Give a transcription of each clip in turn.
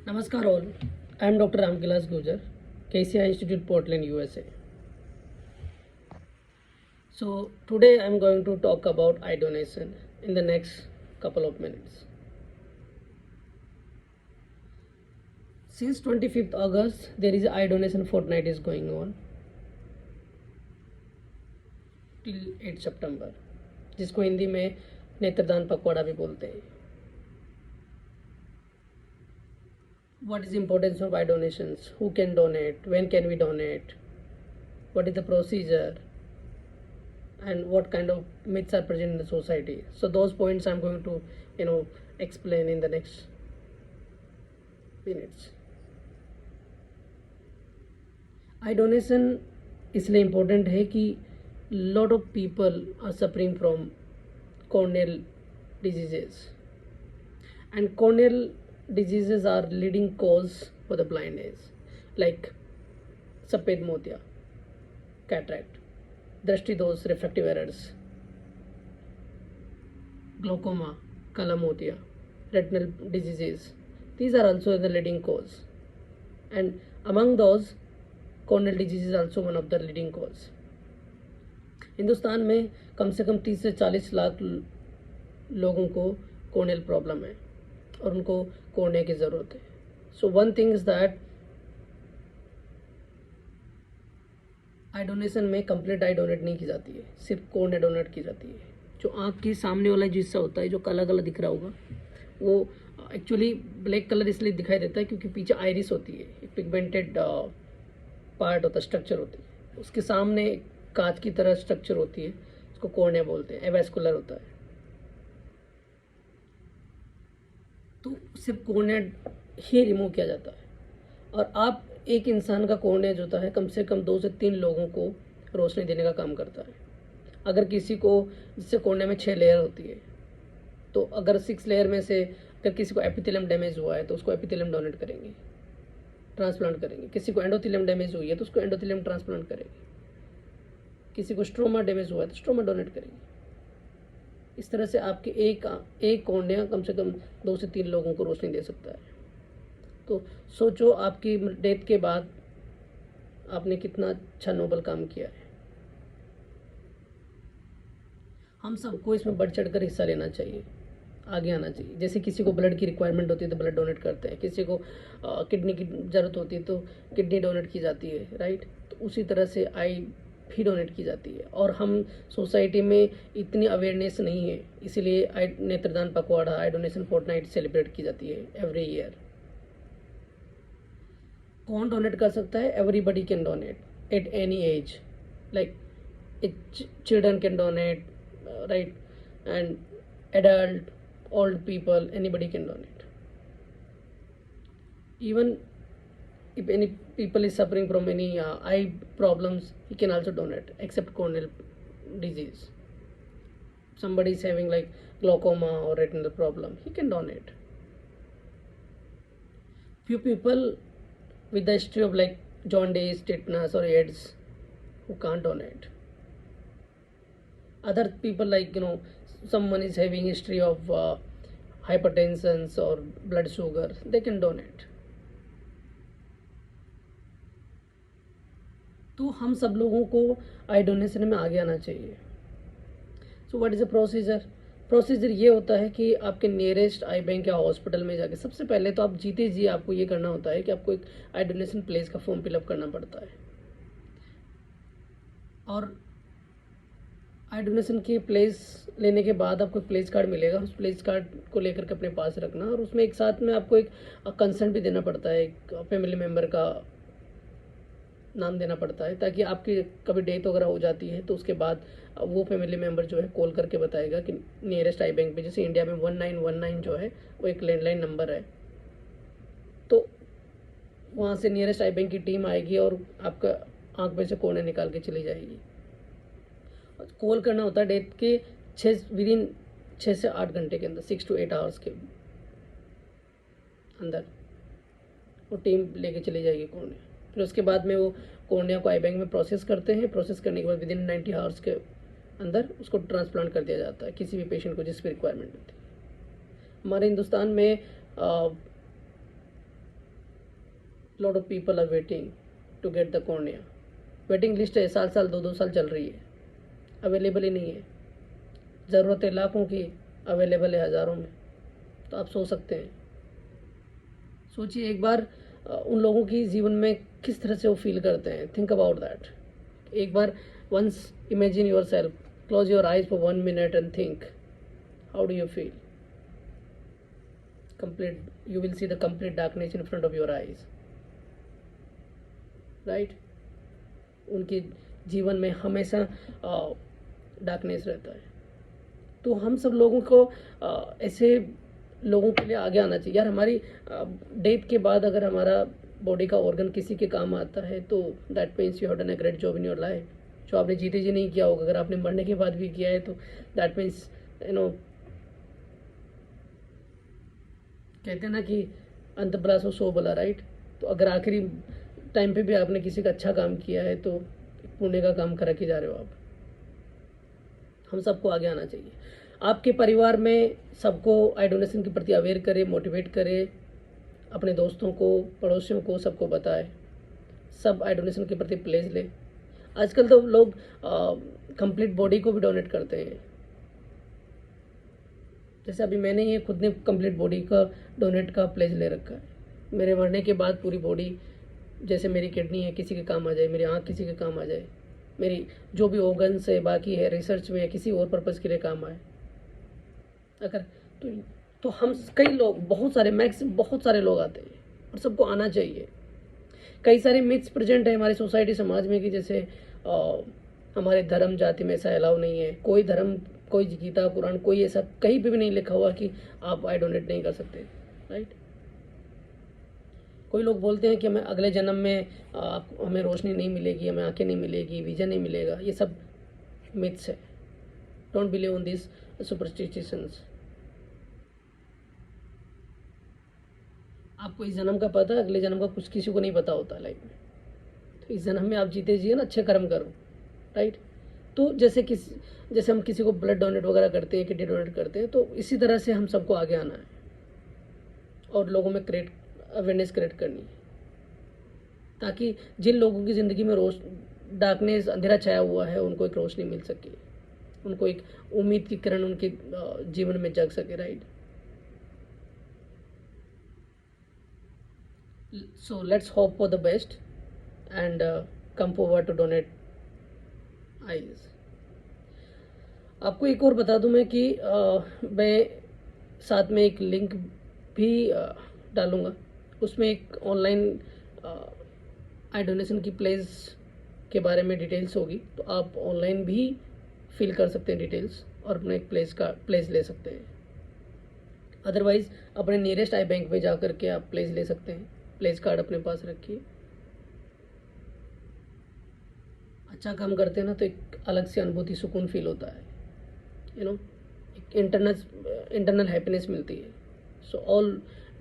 Namaskar all. I am Dr. Ramkilas Gujar, KCI Institute, Portland, USA. So today I am going to talk about eye donation in the next couple of minutes. Since 25th August, there is eye donation fortnight is going on till 8 September, जिसको हिंदी में नेत्रदान पखवाड़ा भी बोलते हैं. What is the importance of eye donations? Who can donate? When can we donate? What is the procedure? And what kind of myths are present in the society? So those points I'm going to explain in the next minutes. Eye donation इसलिए important है कि lot of people are suffering from corneal diseases, and corneal diseases are leading cause for the blindness, like सफेद मोतिया, cataract, दृष्टि दोष, refractive errors, glaucoma, काला मोतिया, retinal diseases. These are also the leading cause, and among those, corneal disease is also one of the leading cause. Hindustan में कम से कम 30 से 40 लाख लोगों को कॉर्नियल प्रॉब्लम है और उनको कोर्निया की ज़रूरत है. So one thing is that I donation में कंप्लीट आई डोनेट नहीं की जाती है, सिर्फ कोर्निया डोनेट की जाती है. जो आँख के सामने वाला जो हिस्सा होता है, जो काला काला दिख रहा होगा, वो एक्चुअली ब्लैक कलर इसलिए दिखाई देता है क्योंकि पीछे आइरिस होती है, एक पिगमेंटेड पार्ट होता है, स्ट्रक्चर होती है. उसके सामने कांच की तरह स्ट्रक्चर होती है, उसको कॉर्निया बोलते हैं, एवेस्कुलर होता है. तो सिर्फ कॉर्निया ही रिमूव किया जाता है, और आप एक इंसान का कॉर्निया जो होता है कम से कम 2 से 3 लोगों को रोशनी देने का काम करता है. अगर किसी को, जिससे कॉर्निया में 6 लेयर होती है, तो अगर 6 लेयर में से अगर किसी को एपिथेलियम डैमेज हुआ है तो उसको एपिथेलियम डोनेट करेंगे, ट्रांसप्लांट करेंगे. किसी को एंडोथेलियम डैमेज हुई है तो उसको एंडोथेलियम ट्रांसप्लांट करेंगे. किसी को स्ट्रोमा डैमेज हुआ है तो स्ट्रोमा डोनेट करेंगे. इस तरह से आपके एक कॉर्निया कम से कम 2 से 3 लोगों को रोशनी दे सकता है. तो सोचो आपकी डेथ के बाद आपने कितना अच्छा नोबल काम किया है. हम सबको इसमें बढ़ चढ़कर हिस्सा लेना चाहिए, आगे आना चाहिए. जैसे किसी को ब्लड की रिक्वायरमेंट होती है तो ब्लड डोनेट करते हैं, किसी को किडनी की ज़रूरत होती है तो किडनी डोनेट की जाती है, राइट. तो उसी तरह से आई भी डोनेट की जाती है. और हम सोसाइटी में इतनी अवेयरनेस नहीं है, इसीलिए आई नेत्रदान पखवाड़ा, आई डोनेशन फोर्टनाइट सेलिब्रेट की जाती है एवरी ईयर. कौन डोनेट कर सकता है? Everybody can donate at any as, like children can donate, right, and adult, old people, anybody can donate. Even if any people is suffering from any eye problems, he can also donate, except corneal disease. Somebody is having like glaucoma or retinal problem, he can donate. Few people with the history of like jaundice, tetanus or AIDS who can't donate. Other people, like someone is having history of hypertension or blood sugar, they can donate. तो हम सब लोगों को आई donation में आगे आना चाहिए. So what is the procedure ये होता है कि आपके नियरेस्ट आई बैंक या हॉस्पिटल में जाके सबसे पहले तो आप जीते जी आपको ये करना होता है कि आपको एक आई डोनेशन प्लेस का फॉर्म फिलअप करना पड़ता है. और आई डोनेशन की प्लेस लेने के बाद आपको एक प्लेस कार्ड मिलेगा. उस प्लेस कार्ड को लेकर के अपने पास रखना, और उसमें एक साथ में आपको एक कंसेंट भी देना पड़ता है, एक फैमिली मेम्बर का नाम देना पड़ता है, ताकि आपकी कभी डेथ वगैरह हो जाती है तो उसके बाद वो फैमिली मेम्बर जो है कॉल करके बताएगा कि नियरेस्ट आई बैंक पे, जैसे इंडिया में 1919 जो है वो एक लैंडलाइन नंबर है, तो वहाँ से नियरेस्ट आई बैंक की टीम आएगी और आपका आँख में से कोने निकाल के चली जाएगी. कॉल करना होता है डेथ के विदिन 6 से 8 घंटे के अंदर, 6 to 8 आवर्स के अंदर वो टीम लेके चली जाएगी कॉर्निया. फिर उसके बाद में वो कॉर्निया को आई बैंक में प्रोसेस करते हैं. प्रोसेस करने के बाद विदिन 90 आवर्स के अंदर उसको ट्रांसप्लांट कर दिया जाता है किसी भी पेशेंट को जिस भी रिक्वायरमेंट होती है. हमारे हिंदुस्तान में lot of people are waiting to get the cornea. Waiting list है, साल साल 2-2 साल चल रही है, अवेलेबल ही नहीं है. ज़रूरत है लाखों की, अवेलेबल है हज़ारों में. तो आप सोच सकते हैं, सोचिए एक बार उन लोगों की जीवन में किस तरह से वो फील करते हैं. Think about that. एक बार once imagine yourself, close your eyes for 1 minute and think, how do you feel? complete You will see the complete darkness in front of your eyes, right? उनके जीवन में हमेशा darkness रहता है. तो हम सब लोगों को ऐसे लोगों के लिए आगे आना चाहिए यार. हमारी डेथ के बाद अगर हमारा बॉडी का ऑर्गन किसी के काम आता है तो that means you have done a great job in your life. जो आपने जीते जी नहीं किया होगा, अगर आपने मरने के बाद भी किया है तो दैट मीन्स कहते हैं ना कि अंत भला सो सो भला, राइट? तो अगर आखिरी टाइम पे भी आपने किसी का अच्छा काम किया है तो पुण्य का काम करा के जा रहे हो आप. हम सबको आगे आना चाहिए. आपके परिवार में सबको आई डोनेशन के प्रति अवेयर करें, मोटिवेट करें. अपने दोस्तों को, पड़ोसियों को, सबको बताएं. सब आई डोनेशन के प्रति प्लेज लें. आजकल तो लोग कंप्लीट बॉडी को भी डोनेट करते हैं. जैसे अभी मैंने ये खुद ने कंप्लीट बॉडी का डोनेट का प्लेज ले रखा है. मेरे मरने के बाद पूरी बॉडी, जैसे मेरी किडनी है किसी के काम आ जाए, मेरी आँख किसी के काम आ जाए, मेरी जो भी ऑर्गन्स है बाकी है रिसर्च में किसी और पर्पज़ के लिए काम आए. अगर तो हम कई लोग, बहुत सारे लोग आते हैं और सबको आना चाहिए. कई सारे मिथ्स प्रेजेंट है हमारी सोसाइटी समाज में कि जैसे हमारे धर्म जाति में ऐसा अलाउ नहीं है. कोई धर्म, कोई गीता कुरान, कोई ऐसा कहीं पे भी नहीं लिखा हुआ कि आप आई डोनेट नहीं कर सकते, राइट? कोई लोग बोलते हैं कि हमें अगले जन्म में हमें रोशनी नहीं मिलेगी, हमें आंखें नहीं मिलेगी, विजन नहीं मिलेगा. ये सब मिथ्स है. Don't believe on this superstitions. आपको इस जन्म का पता है, अगले जन्म का कुछ किसी को नहीं पता होता लाइफ में. तो इस जन्म में आप जीते जिए ना, अच्छे कर्म करो, राइट? तो जैसे हम किसी को ब्लड डोनेट वगैरह करते हैं, किडनी डोनेट करते हैं, तो इसी तरह से हम सबको आगे आना है और लोगों में अवेयरनेस क्रिएट करनी है, ताकि जिन लोगों की ज़िंदगी में डार्कनेस, अंधेरा छाया हुआ है, उनको एक रोशनी मिल सके, उनको एक उम्मीद की किरण उनके जीवन में जग सके, right? So let's hope for the best and come forward to donate eyes. आपको एक और बता दूं मैं कि मैं साथ में एक लिंक भी डालूंगा. उसमें एक ऑनलाइन आई डोनेशन की प्लेस के बारे में डिटेल्स होगी. तो आप ऑनलाइन भी फिल कर सकते हैं डिटेल्स और अपने एक प्लेस ले सकते हैं. अदरवाइज़ अपने नियरेस्ट आई बैंक में जा कर के आप प्लेस ले सकते हैं. प्लेस कार्ड अपने पास रखिए. अच्छा काम करते हैं ना तो एक अलग से अनुभूति, सुकून फील होता है, एक इंटरनल हैप्पीनेस मिलती है. So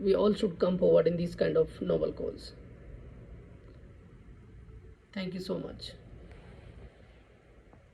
we all should come forward in this kind of noble cause. Thank you so much.